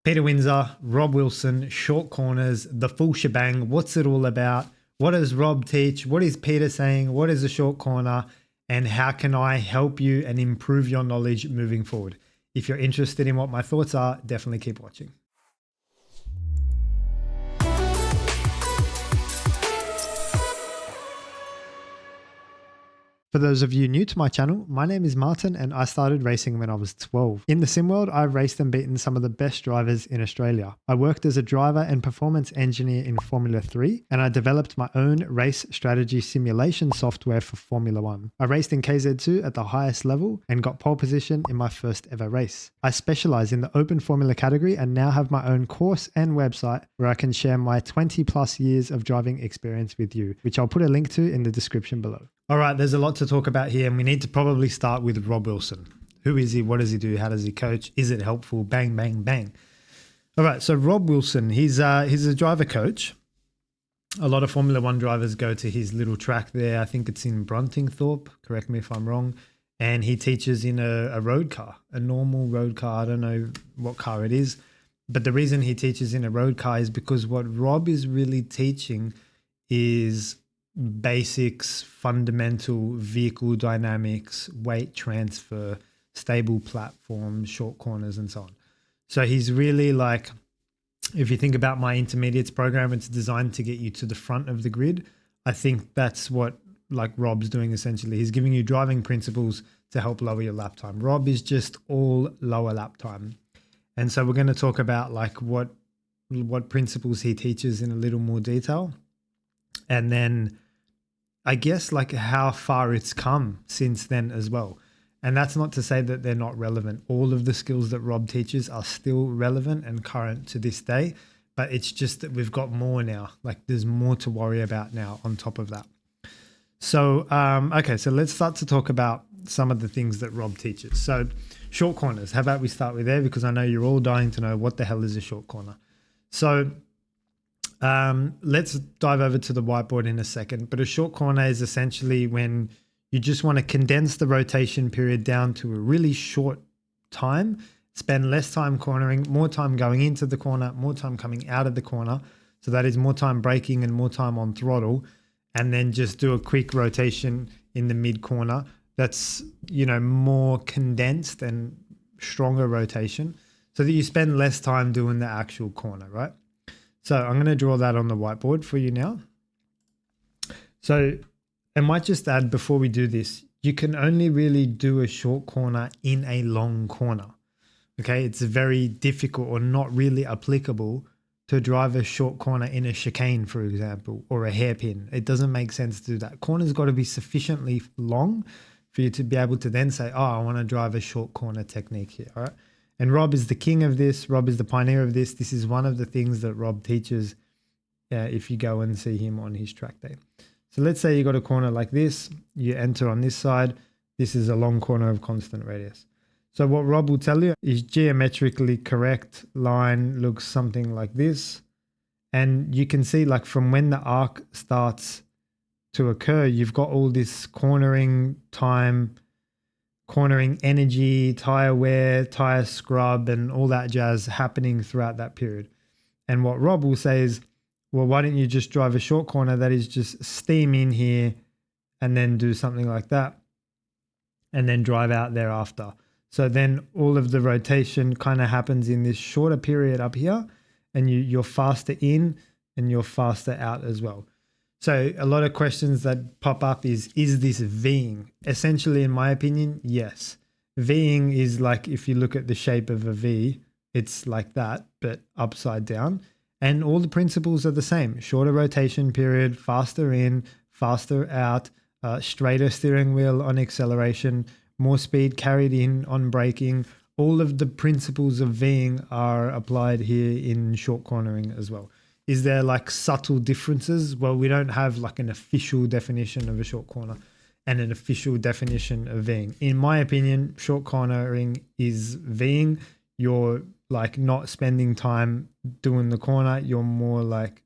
Peter Windsor, Rob Wilson, short corners, the full shebang. What's it all about? What does Rob teach? What is Peter saying? What is a short corner? And how can I help you and improve your knowledge moving forward? If you're interested in what my thoughts are, definitely keep watching. For those of you new to my channel, my name is Martin and I started racing when I was 12. In the sim world, I've raced and beaten some of the best drivers in Australia. I worked as a driver and performance engineer in Formula 3 and I developed my own race strategy simulation software for Formula 1. I raced in KZ2 at the highest level and got pole position in my first ever race. I specialize in the open formula category and now have my own course and website where I can share my 20 plus years of driving experience with you, which I'll put a link to in the description below. All right, there's a lot to talk about here and we need to probably start with Rob Wilson. Who is he? What does he do? How does he coach? Is it helpful? Bang, bang, bang. All right, so Rob Wilson, he's a driver coach. A lot of Formula 1 drivers go to his little track there. I think it's in Bruntingthorpe, correct me if I'm wrong. And he teaches in a road car, a normal road car. I don't know what car it is. But the reason he teaches in a road car is because what Rob is really teaching is basics, fundamental vehicle dynamics, weight transfer, stable platform, short corners, and so on. So he's really like, if you think about my intermediates program, it's designed to get you to the front of the grid. I think that's what like Rob's doing essentially. He's giving you driving principles to help lower your lap time. Rob is just all lower lap time. And so we're going to talk about like what principles he teaches in a little more detail. And then I guess like how far it's come since then as well. And that's not to say that they're not relevant. All of the skills that Rob teaches are still relevant and current to this day, but it's just that we've got more now. Like there's more to worry about now on top of that. So, okay, so let's start to talk about some of the things that Rob teaches. So short corners, how about we start with there? Because I know you're all dying to know what the hell is a short corner. So let's dive over to the whiteboard in a second, but a short corner is essentially when you just want to condense the rotation period down to a really short time, spend less time cornering, more time going into the corner, more time coming out of the corner. So that is more time braking and more time on throttle, and then just do a quick rotation in the mid corner. That's, you know, more condensed and stronger rotation so that you spend less time doing the actual corner, right? So I'm going to draw that on the whiteboard for you now. So I might just add before we do this, you can only really do a short corner in a long corner. Okay, it's very difficult or not really applicable to drive a short corner in a chicane, for example, or a hairpin. It doesn't make sense to do that. Corner's got to be sufficiently long for you to be able to then say, oh, I want to drive a short corner technique here, all right? And Rob is the king of this. Rob is the pioneer of this. This is one of the things that Rob teaches if you go and see him on his track day. So let's say you got a corner like this. You enter on this side. This is a long corner of constant radius. So what Rob will tell you is geometrically correct line looks something like this. And you can see like from when the arc starts to occur, you've got all this cornering time, cornering energy, tire wear, tire scrub, and all that jazz happening throughout that period. And what Rob will say is, well, why don't you just drive a short corner that is just steam in here and then do something like that and then drive out thereafter. So then all of the rotation kind of happens in this shorter period up here and you're faster in and you're faster out as well. So a lot of questions that pop up is this Ving? Essentially, in my opinion, yes. Ving is like, if you look at the shape of a V, it's like that, but upside down. And all the principles are the same. Shorter rotation period, faster in, faster out, straighter steering wheel on acceleration, more speed carried in on braking. All of the principles of Ving are applied here in short cornering as well. Is there like subtle differences? Well, we don't have like an official definition of a short corner and an official definition of Ving. In my opinion, short cornering is Ving. You're like not spending time doing the corner. You're more like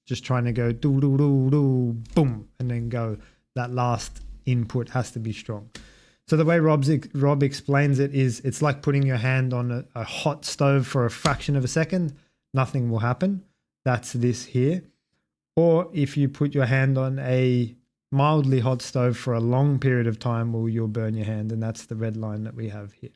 just trying to go do, do, do, do, boom, and then go. That last input has to be strong. So the way Rob explains it is it's like putting your hand on a hot stove for a fraction of a second. Nothing will happen. That's this here. Or if you put your hand on a mildly hot stove for a long period of time, well, you'll burn your hand. And that's the red line that we have here.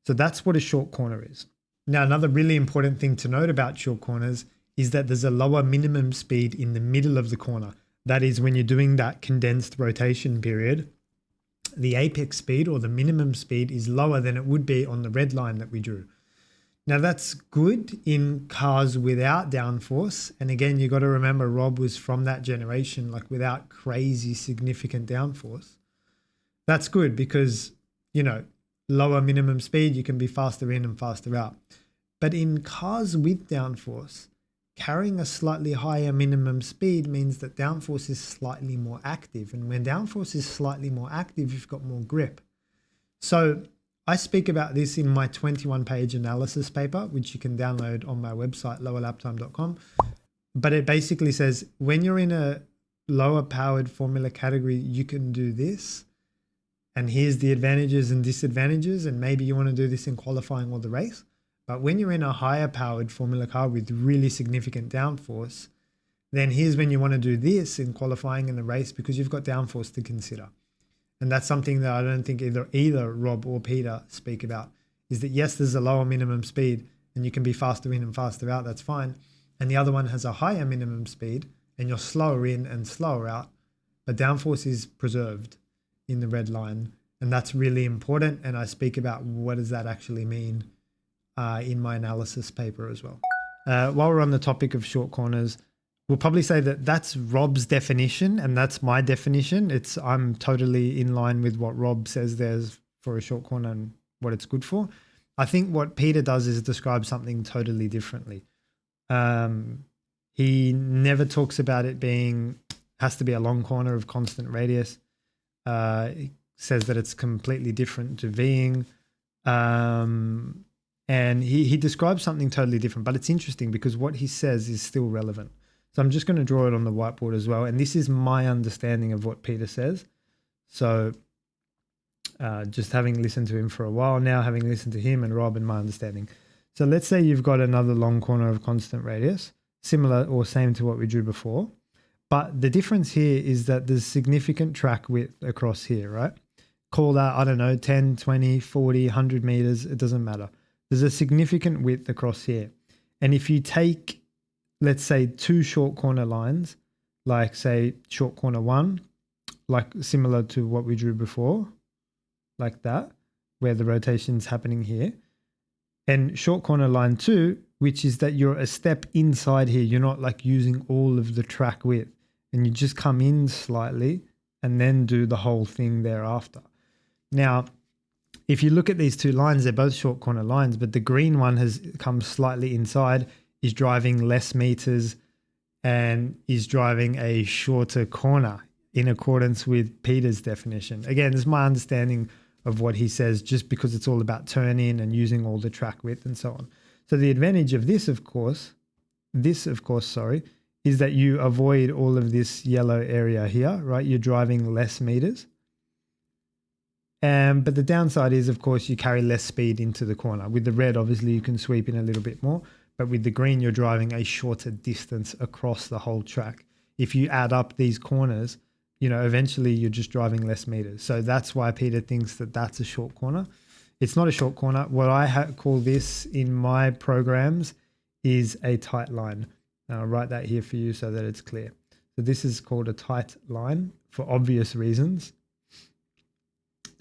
So that's what a short corner is. Now, another really important thing to note about short corners is that there's a lower minimum speed in the middle of the corner. That is when you're doing that condensed rotation period, the apex speed or the minimum speed is lower than it would be on the red line that we drew. Now that's good in cars without downforce. And again, you got to remember Rob was from that generation, like without crazy significant downforce. That's good because, you know, lower minimum speed, you can be faster in and faster out. But in cars with downforce, carrying a slightly higher minimum speed means that downforce is slightly more active. And when downforce is slightly more active, you've got more grip. So I speak about this in my 21-page analysis paper, which you can download on my website, lowerlaptime.com. But it basically says when you're in a lower powered formula category, you can do this. And here's the advantages and disadvantages. And maybe you want to do this in qualifying or the race. But when you're in a higher powered formula car with really significant downforce, then here's when you want to do this in qualifying in the race because you've got downforce to consider. And that's something that I don't think either Rob or Peter speak about, is that yes, there's a lower minimum speed and you can be faster in and faster out, that's fine. And the other one has a higher minimum speed and you're slower in and slower out, but downforce is preserved in the red line. And that's really important. And I speak about what does that actually mean in my analysis paper as well. While we're on the topic of short corners, we'll probably say that that's Rob's definition and that's my definition. I'm totally in line with what Rob says there's for a short corner and what it's good for. I think what Peter does is describe something totally differently. He never talks about it has to be a long corner of constant radius. He says that it's completely different to Ving. And he describes something totally different, but it's interesting because what he says is still relevant. So I'm just going to draw it on the whiteboard as well. And this is my understanding of what Peter says. So just having listened to him for a while now, having listened to him and Rob and my understanding. So let's say you've got another long corner of constant radius, similar or same to what we drew before. But the difference here is that there's significant track width across here, right? Call that, I don't know, 10, 20, 40, 100 meters. It doesn't matter. There's a significant width across here. And if you take, let's say, two short corner lines, like say short corner 1, like similar to what we drew before, like that, where the rotation's happening here, and short corner line 2, which is that you're a step inside here. You're not like using all of the track width and you just come in slightly and then do the whole thing thereafter. Now, if you look at these two lines, they're both short corner lines, but the green one has come slightly inside, is driving less meters and is driving a shorter corner in accordance with Peter's definition. Again, this is my understanding of what he says, just because it's all about turn in and using all the track width and so on. So the advantage of this, of course, is that you avoid all of this yellow area here, right? You're driving less meters. But the downside is, of course, you carry less speed into the corner. With the red, obviously, you can sweep in a little bit more. But with the green, you're driving a shorter distance across the whole track. If you add up these corners, you know, eventually you're just driving less meters. So that's why Peter thinks that that's a short corner. It's not a short corner. What I call this in my programs is a tight line. I'll write that here for you so that it's clear. So this is called a tight line for obvious reasons.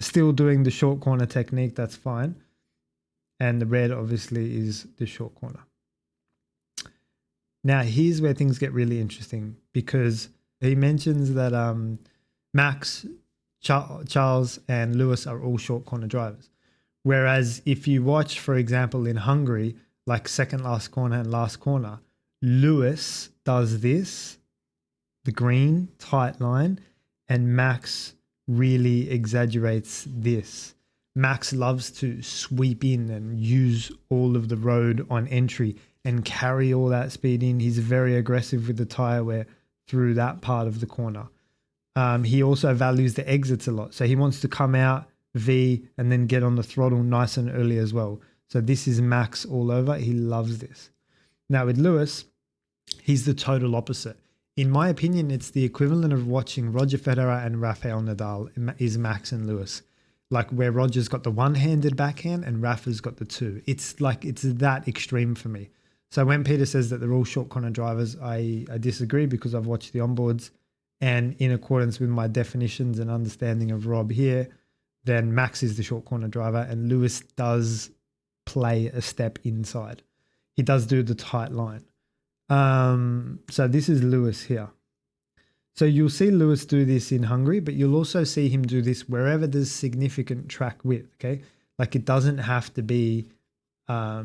Still doing the short corner technique, that's fine. And the red obviously is the short corner. Now here's where things get really interesting, because he mentions that Max, Charles and Lewis are all short corner drivers. Whereas if you watch, for example, in Hungary, like second last corner and last corner, Lewis does this, the green tight line, and Max really exaggerates this. Max loves to sweep in and use all of the road on entry and carry all that speed in. He's very aggressive with the tire wear through that part of the corner. He also values the exits a lot. So he wants to come out V, and then get on the throttle nice and early as well. So this is max all over. He loves this. Now with Lewis, he's the total opposite. In my opinion, it's the equivalent of watching Roger Federer and Rafael Nadal is Max and Lewis. Like where Roger's got the one-handed backhand and Rafa's got the two. It's like it's that extreme for me. So when Peter says that they're all short corner drivers, I disagree because I've watched the onboards, and in accordance with my definitions and understanding of Rob here, then Max is the short corner driver and Lewis does play a step inside. He does do the tight line. So this is Lewis here. So you'll see Lewis do this in Hungary, but you'll also see him do this wherever there's significant track width, okay? Like it doesn't have to be a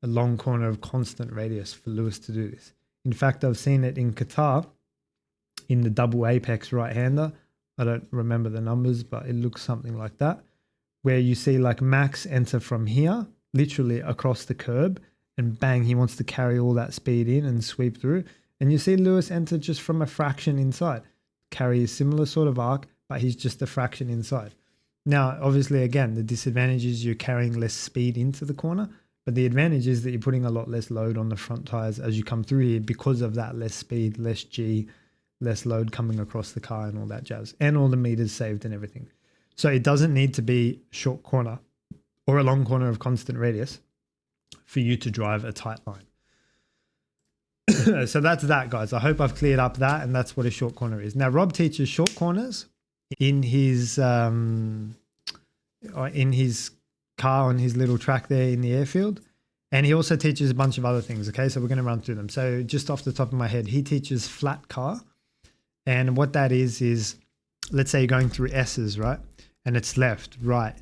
long corner of constant radius for Lewis to do this. In fact, I've seen it in Qatar in the double apex right-hander. I don't remember the numbers, but it looks something like that, where you see like Max enter from here, literally across the curb, and bang, he wants to carry all that speed in and sweep through. And you see Lewis enter just from a fraction inside, carry a similar sort of arc, but he's just a fraction inside. Now, obviously, again, the disadvantage is you're carrying less speed into the corner, but the advantage is that you're putting a lot less load on the front tires as you come through here because of that less speed, less G, less load coming across the car and all that jazz, and all the meters saved and everything. So it doesn't need to be short corner or a long corner of constant radius for you to drive a tight line. So that's that, guys. I hope I've cleared up that, and that's what a short corner is. Now, Rob teaches short corners in his car on his little track there in the airfield, and he also teaches a bunch of other things. Okay, so we're going to run through them. So just off the top of my head, he teaches flat car, and what that is let's say you're going through S's, right? And it's left, right.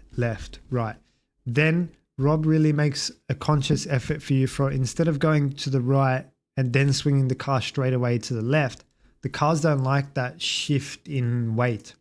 Then Rob really makes a conscious effort for you for instead of going to the right and then swinging the car straight away to the left, the cars don't like that shift in weight,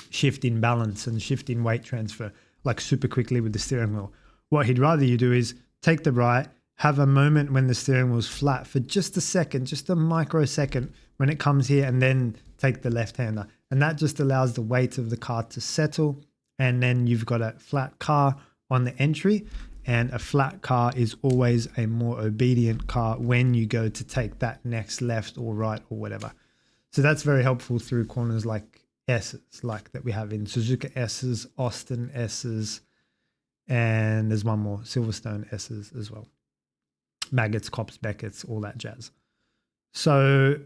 shift in balance, and shift in weight transfer like super quickly with the steering wheel. What he'd rather you do is take the right, have a moment when the steering wheel's flat for just a second, just a microsecond when it comes here, and then take the left-hander. And that just allows the weight of the car to settle, and then you've got a flat car on the entry, and a flat car is always a more obedient car when you go to take that next left or right or whatever. So that's very helpful through corners like S's, like that we have in Suzuka S's, Austin S's, and there's one more, Silverstone S's as well. Maggots, Cops, Beckett's, all that jazz. So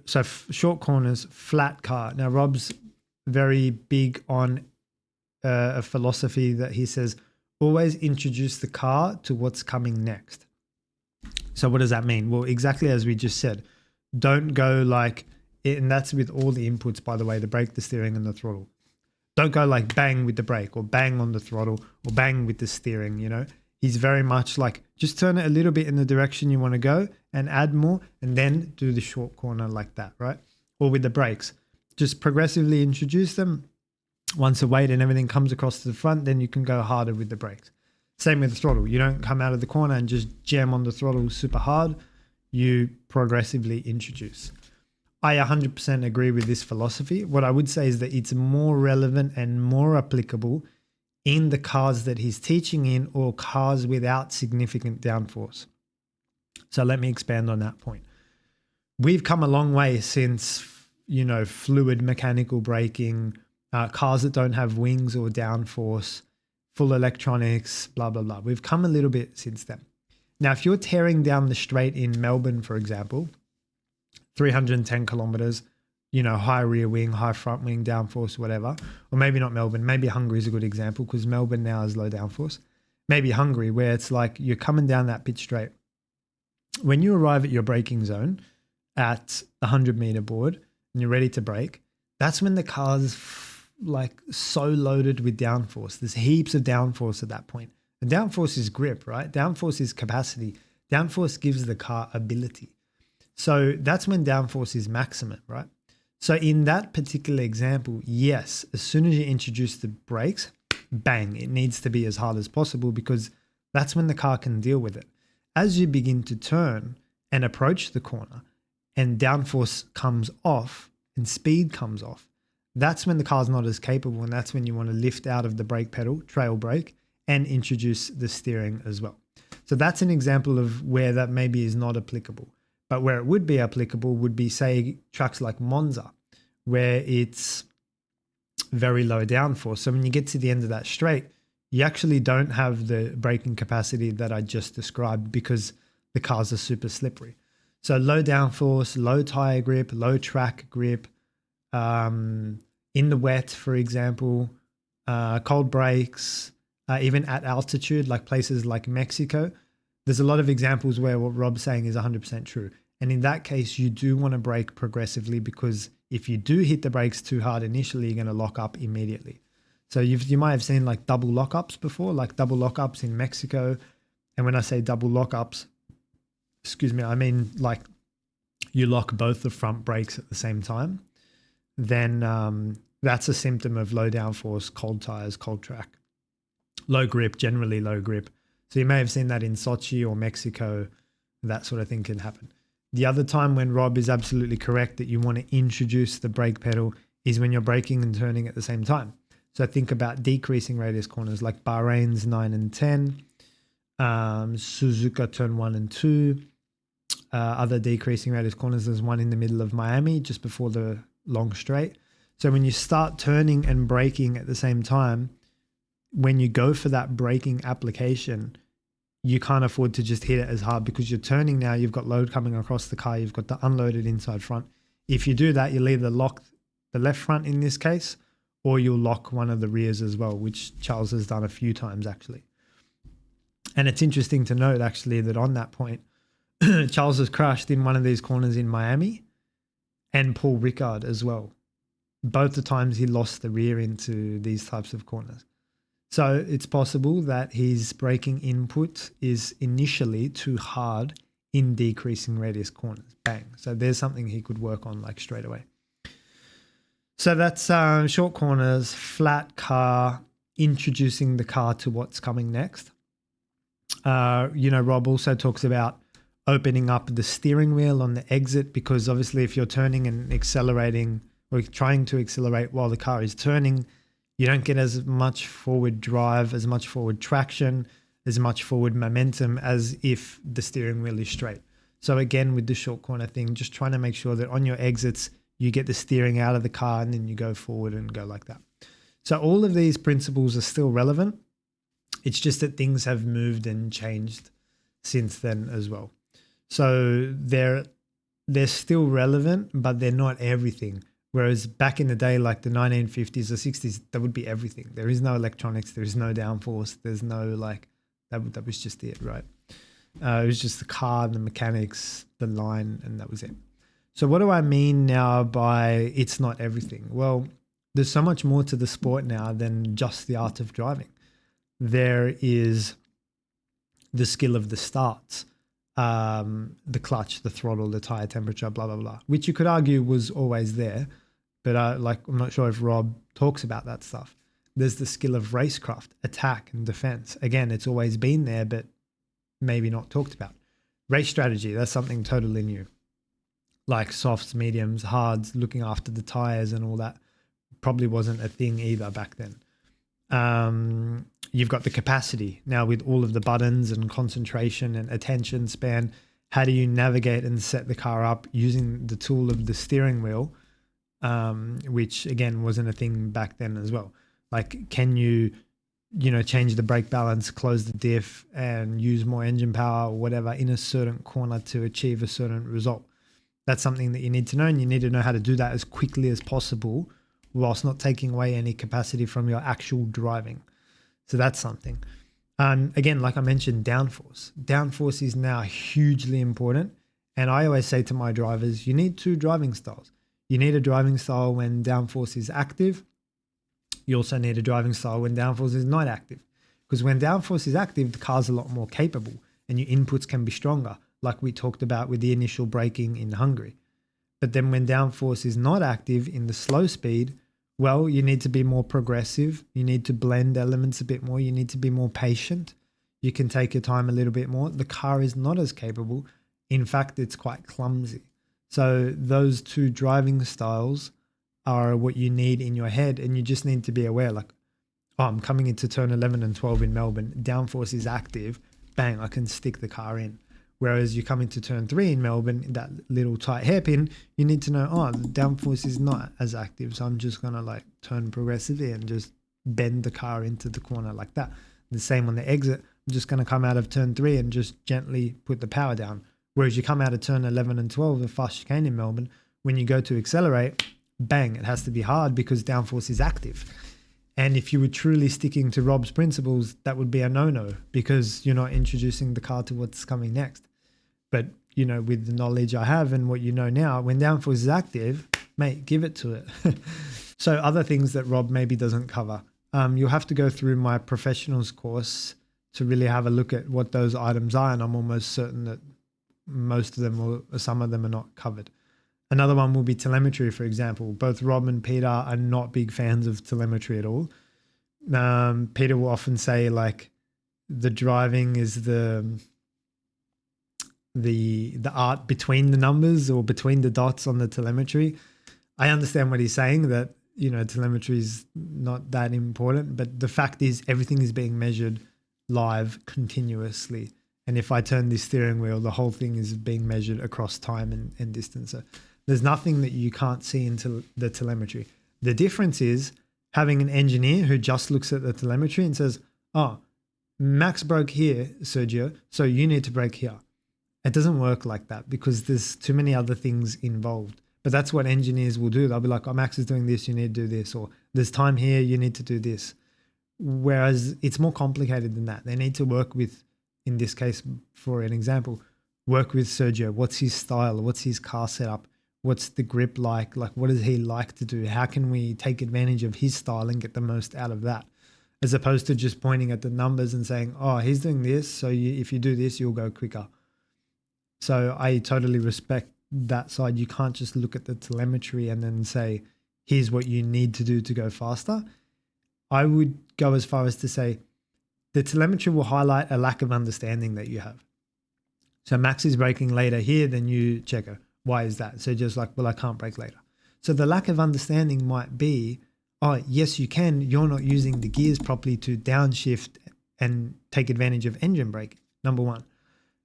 short corners, flat car. Now, Rob's very big on a philosophy that he says, always introduce the car to what's coming next. So what does that mean? Well, exactly as we just said, don't go like, and that's with all the inputs, by the way, the brake, the steering, and the throttle. Don't go like bang with the brake or bang on the throttle or bang with the steering, you know. He's very much like, just turn it a little bit in the direction you want to go and add more, and then do the short corner like that, right? Or with the brakes, just progressively introduce them. Once the weight and everything comes across to the front, then you can go harder with the brakes. Same with the throttle. You don't come out of the corner and just jam on the throttle super hard. You progressively introduce. I 100% agree with this philosophy. What I would say is that it's more relevant and more applicable in the cars that he's teaching in, or cars without significant downforce. So let me expand on that point. We've come a long way since, you know, fluid mechanical braking, cars that don't have wings or downforce, full electronics, blah, blah, blah. We've come a little bit since then. Now, if you're tearing down the straight in Melbourne, for example, 310 kilometers, you know, high rear wing, high front wing, downforce, whatever. Or maybe not Melbourne. Maybe Hungary is a good example because Melbourne now has low downforce. Maybe Hungary, where it's like you're coming down that pitch straight. When you arrive at your braking zone at a 100-meter board and you're ready to brake, that's when the car's like so loaded with downforce. There's heaps of downforce at that point. And downforce is grip, right? Downforce is capacity. Downforce gives the car ability. So that's when downforce is maximum, right? So in that particular example, yes, as soon as you introduce the brakes, bang, it needs to be as hard as possible because that's when the car can deal with it. As you begin to turn and approach the corner and downforce comes off and speed comes off, that's when the car's not as capable, and that's when you want to lift out of the brake pedal, trail brake, and introduce the steering as well. So that's an example of where that maybe is not applicable. But where it would be applicable would be, say, tracks like Monza, where it's very low downforce. So when you get to the end of that straight, you actually don't have the braking capacity that I just described because the cars are super slippery. So low downforce, low tire grip, low track grip, in the wet, for example, cold brakes, even at altitude, like places like Mexico. There's a lot of examples where what Rob's saying is 100% true. And in that case, you do want to brake progressively, because if you do hit the brakes too hard initially, you're going to lock up immediately. So you might have seen like double lockups before, like double lockups in Mexico. And when I say double lockups, I mean like you lock both the front brakes at the same time. Then that's a symptom of low downforce, cold tires, cold track, low grip, generally low grip. So you may have seen that in Sochi or Mexico. That sort of thing can happen. The other time when Rob is absolutely correct that you want to introduce the brake pedal is when you're braking and turning at the same time. So think about decreasing radius corners like Bahrain's 9 and 10, Suzuka turn 1 and 2, other decreasing radius corners. There's one in the middle of Miami just before the long straight. So when you start turning and braking at the same time, when you go for that braking application, you can't afford to just hit it as hard because you're turning now, you've got load coming across the car, you've got the unloaded inside front. If you do that, you'll either lock the left front in this case, or you'll lock one of the rears as well, which Charles has done a few times actually. And it's interesting to note actually that on that point, Charles has crashed in one of these corners in Miami, and Paul Ricard as well. Both the times he lost the rear into these types of corners. So it's possible that his braking input is initially too hard in decreasing radius corners. Bang. So there's something he could work on like straight away. So that's short corners, flat car, introducing the car to what's coming next. Rob also talks about opening up the steering wheel on the exit, because obviously if you're turning and accelerating or trying to accelerate while the car is turning, you don't get as much forward drive, as much forward traction, as much forward momentum as if the steering wheel is straight. So again, with the short corner thing, just trying to make sure that on your exits, you get the steering out of the car and then you go forward and go like that. So all of these principles are still relevant. It's just that things have moved and changed since then as well. So they're still relevant, but they're not everything. Whereas back in the day, like the 1950s or 60s, that would be everything. There is no electronics. There is no downforce. There's no that was just it, right? It was just the car, the mechanics, the line, and that was it. So what do I mean now by it's not everything? Well, there's so much more to the sport now than just the art of driving. There is the skill of the starts, the clutch, the throttle, the tire temperature, blah, blah, blah, which you could argue was always there. But I'm not sure if Rob talks about that stuff. There's the skill of racecraft, attack and defense. Again, it's always been there, but maybe not talked about. Race strategy, that's something totally new. Like softs, mediums, hards, looking after the tires and all that probably wasn't a thing either back then. You've got the capacity now with all of the buttons and concentration and attention span. How do you navigate and set the car up using the tool of the steering wheel? Which again wasn't a thing back then as well. Like, can you change the brake balance, close the diff and use more engine power or whatever in a certain corner to achieve a certain result? That's something that you need to know, and you need to know how to do that as quickly as possible whilst not taking away any capacity from your actual driving. So that's something. Again, like I mentioned, downforce. Downforce is now hugely important. And I always say to my drivers, you need two driving styles. You need a driving style when downforce is active. You also need a driving style when downforce is not active. Because when downforce is active, the car's a lot more capable and your inputs can be stronger, like we talked about with the initial braking in Hungary. But then when downforce is not active in the slow speed, well, you need to be more progressive. You need to blend elements a bit more. You need to be more patient. You can take your time a little bit more. The car is not as capable. In fact, it's quite clumsy. So those two driving styles are what you need in your head, and you just need to be aware, like, oh, I'm coming into turn 11 and 12 in Melbourne, downforce is active, bang, I can stick the car in. Whereas you come into turn 3 in Melbourne, that little tight hairpin, you need to know, oh, the downforce is not as active, so I'm just going to like turn progressively and just bend the car into the corner like that. The same on the exit, I'm just going to come out of turn 3 and just gently put the power down. Whereas you come out of turn 11 and 12, the fast chicane in Melbourne, when you go to accelerate, bang, it has to be hard because downforce is active. And if you were truly sticking to Rob's principles, that would be a no-no because you're not introducing the car to what's coming next. But, you know, with the knowledge I have and what you know now, when downforce is active, mate, give it to it. So other things that Rob maybe doesn't cover. You'll have to go through my professionals course to really have a look at what those items are. And I'm almost certain that most of them or some of them are not covered. Another one will be telemetry, for example. Both Rob and Peter are not big fans of telemetry at all. Peter will often say like the driving is the art between the numbers or between the dots on the telemetry. I understand what he's saying, that, you know, telemetry is not that important, but the fact is everything is being measured live continuously. And if I turn this steering wheel, the whole thing is being measured across time and distance. So there's nothing that you can't see into the telemetry. The difference is having an engineer who just looks at the telemetry and says, oh, Max broke here, Sergio, so you need to brake here. It doesn't work like that because there's too many other things involved. But that's what engineers will do. They'll be like, oh, Max is doing this, you need to do this. Or there's time here, you need to do this. Whereas it's more complicated than that. They need to work with, in this case, for an example, work with Sergio. What's his style? What's his car setup? What's the grip like? Like, what does he like to do? How can we take advantage of his style and get the most out of that? As opposed to just pointing at the numbers and saying, oh, he's doing this, so if you do this, you'll go quicker. So I totally respect that side. You can't just look at the telemetry and then say, here's what you need to do to go faster. I would go as far as to say the telemetry will highlight a lack of understanding that you have. So Max is braking later here than you, Checo. Why is that? So just like, well, I can't brake later. So the lack of understanding might be, oh, yes, you can. You're not using the gears properly to downshift and take advantage of engine braking, number one.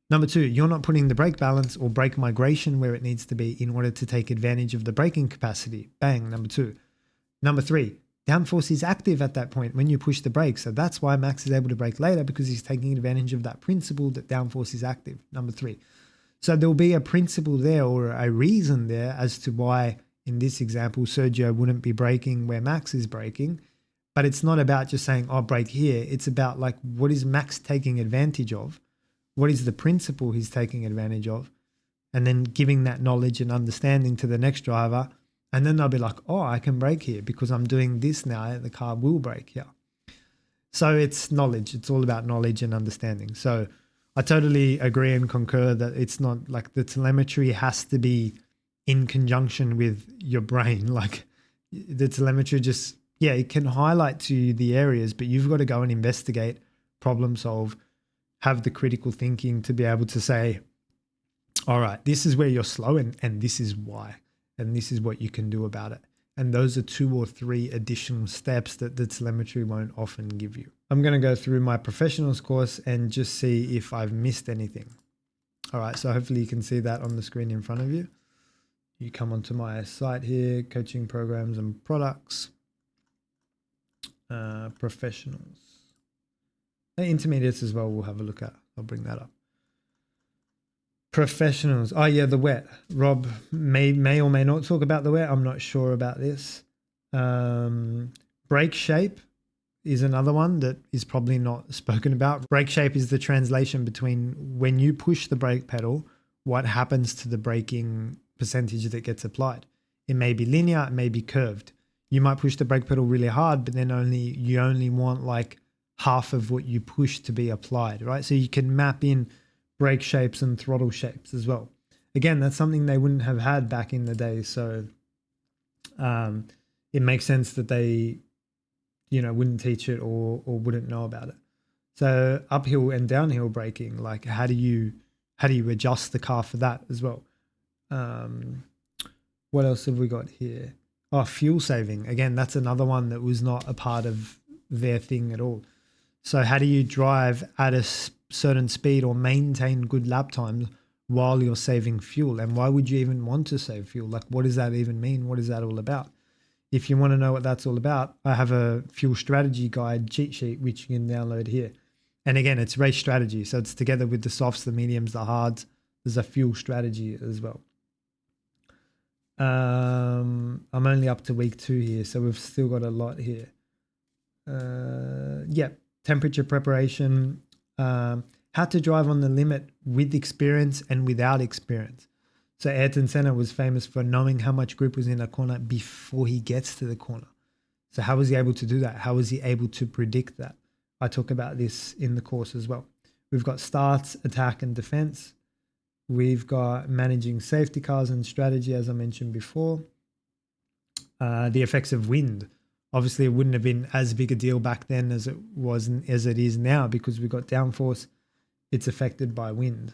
Number two, you're not putting the brake balance or brake migration where it needs to be in order to take advantage of the braking capacity. Bang, number two. Number three, downforce is active at that point when you push the brake. So that's why Max is able to brake later, because he's taking advantage of that principle that downforce is active. Number three. So there'll be a principle there or a reason there as to why, in this example, Sergio wouldn't be braking where Max is braking. But it's not about just saying, oh, brake here. It's about like, what is Max taking advantage of? What is the principle he's taking advantage of? And then giving that knowledge and understanding to the next driver. And then they'll be like, oh, I can brake here because I'm doing this now. The car will brake here. So it's knowledge. It's all about knowledge and understanding. So I totally agree and concur that it's not like the telemetry has to be in conjunction with your brain. Like the telemetry just, yeah, it can highlight to you the areas, but you've got to go and investigate, problem solve, have the critical thinking to be able to say, all right, this is where you're slow and this is why, and this is what you can do about it. And those are 2 or 3 additional steps that the telemetry won't often give you. I'm going to go through my professionals course and just see if I've missed anything. All right, so hopefully you can see that on the screen in front of you. You come onto my site here, coaching programs and products, professionals. Intermediates as well, we'll have a look at. I'll bring that up. Professionals. Oh yeah, the wet. Rob may or may not talk about the wet. I'm not sure about this. Brake shape is another one that is probably not spoken about. Brake shape is the translation between when you push the brake pedal, what happens to the braking percentage that gets applied. It may be linear, it may be curved. You might push the brake pedal really hard, but then you only want like half of what you push to be applied, right? So you can map in brake shapes and throttle shapes as well. Again, that's something they wouldn't have had back in the day. So it makes sense that they, wouldn't teach it or wouldn't know about it. So uphill and downhill braking, like how do you adjust the car for that as well? What else have we got here? Oh, fuel saving. Again, that's another one that was not a part of their thing at all. So how do you drive at a certain speed or maintain good lap times while you're saving fuel? And why would you even want to save fuel? Like, what does that even mean? What is that all about? If you want to know what that's all about, I have a fuel strategy guide cheat sheet, which you can download here. And again, it's race strategy. So it's together with the softs, the mediums, the hards. There's a fuel strategy as well. I'm only up to week 2 here, so we've still got a lot here. Temperature preparation, how to drive on the limit with experience and without experience. So Ayrton Senna was famous for knowing how much grip was in a corner before he gets to the corner. So how was he able to do that? How was he able to predict that? I talk about this in the course as well. We've got starts, attack, and defense. We've got managing safety cars and strategy, as I mentioned before. The effects of wind. Obviously, it wouldn't have been as big a deal back then as it is now, because we've got downforce. It's affected by wind.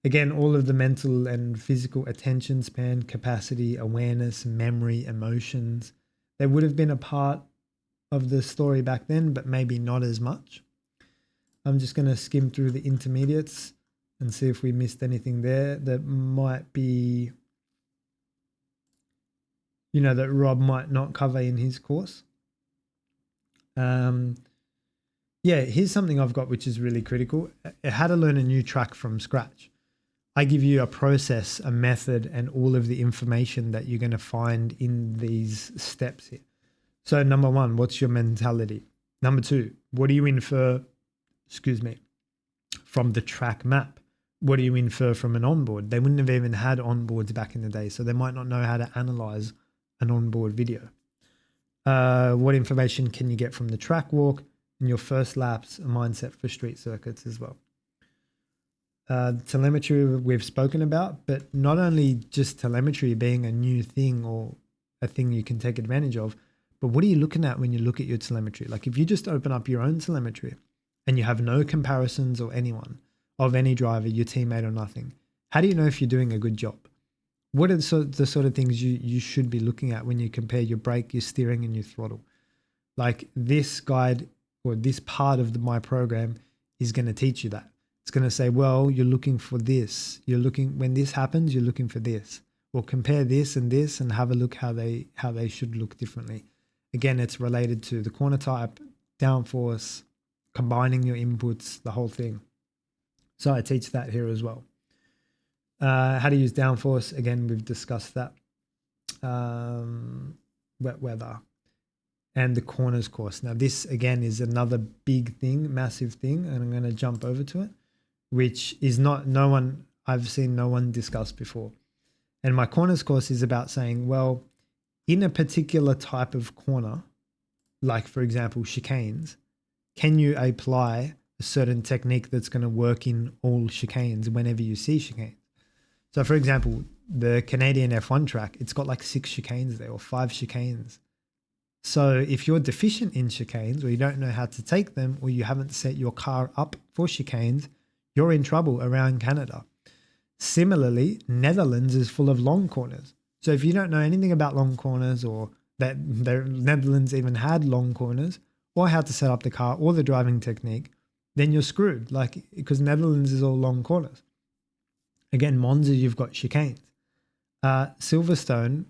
Again, all of the mental and physical attention span, capacity, awareness, memory, emotions, they would have been a part of the story back then, but maybe not as much. I'm just going to skim through the intermediates and see if we missed anything there that might be, that Rob might not cover in his course. Here's something I've got which is really critical. How to learn a new track from scratch. I give you a process, a method, and all of the information that you're going to find in these steps here. So number 1, what's your mentality? Number 2, what do you infer, from the track map? What do you infer from an onboard? They wouldn't have even had onboards back in the day, so they might not know how to analyze an onboard video. What information can you get from the track walk and your first laps, a mindset for street circuits as well. Telemetry we've spoken about, but not only just telemetry being a new thing or a thing you can take advantage of, but what are you looking at when you look at your telemetry? Like if you just open up your own telemetry and you have no comparisons or anyone of any driver, your teammate or nothing, how do you know if you're doing a good job? What are the sort of things you should be looking at when you compare your brake, your steering, and your throttle? Like this guide or this part of my program is going to teach you that. It's going to say, well, you're looking for this. When this happens, you're looking for this. Or compare this and have a look how they should look differently. Again, it's related to the corner type, downforce, combining your inputs, the whole thing. So I teach that here as well. How to use downforce, again, we've discussed that. Wet weather and the corners course. Now this again is another big thing, massive thing, and I'm going to jump over to it, which is I've seen no one discuss before. And my corners course is about saying, well, in a particular type of corner, like for example, chicanes, can you apply a certain technique that's going to work in all chicanes whenever you see chicanes? So for example, the Canadian F1 track, it's got like 6 chicanes there or 5 chicanes. So if you're deficient in chicanes or you don't know how to take them or you haven't set your car up for chicanes, you're in trouble around Canada. Similarly, Netherlands is full of long corners. So if you don't know anything about long corners or that the Netherlands even had long corners or how to set up the car or the driving technique, then you're screwed, because Netherlands is all long corners. Again, Monza, you've got chicanes. Silverstone,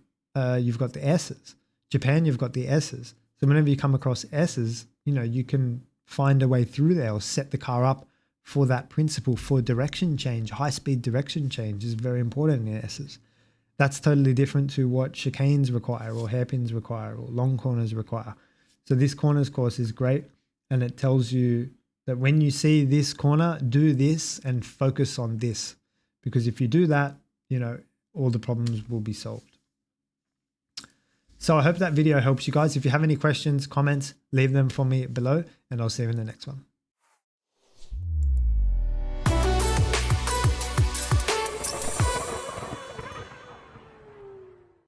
you've got the S's. Japan, you've got the S's. So whenever you come across S's, you can find a way through there or set the car up for that principle for direction change. High-speed direction change is very important in S's. That's totally different to what chicanes require or hairpins require or long corners require. So this corners course is great, and it tells you that when you see this corner, do this and focus on this. Because if you do that, all the problems will be solved. So I hope that video helps you guys. If you have any questions, comments, leave them for me below, and I'll see you in the next one.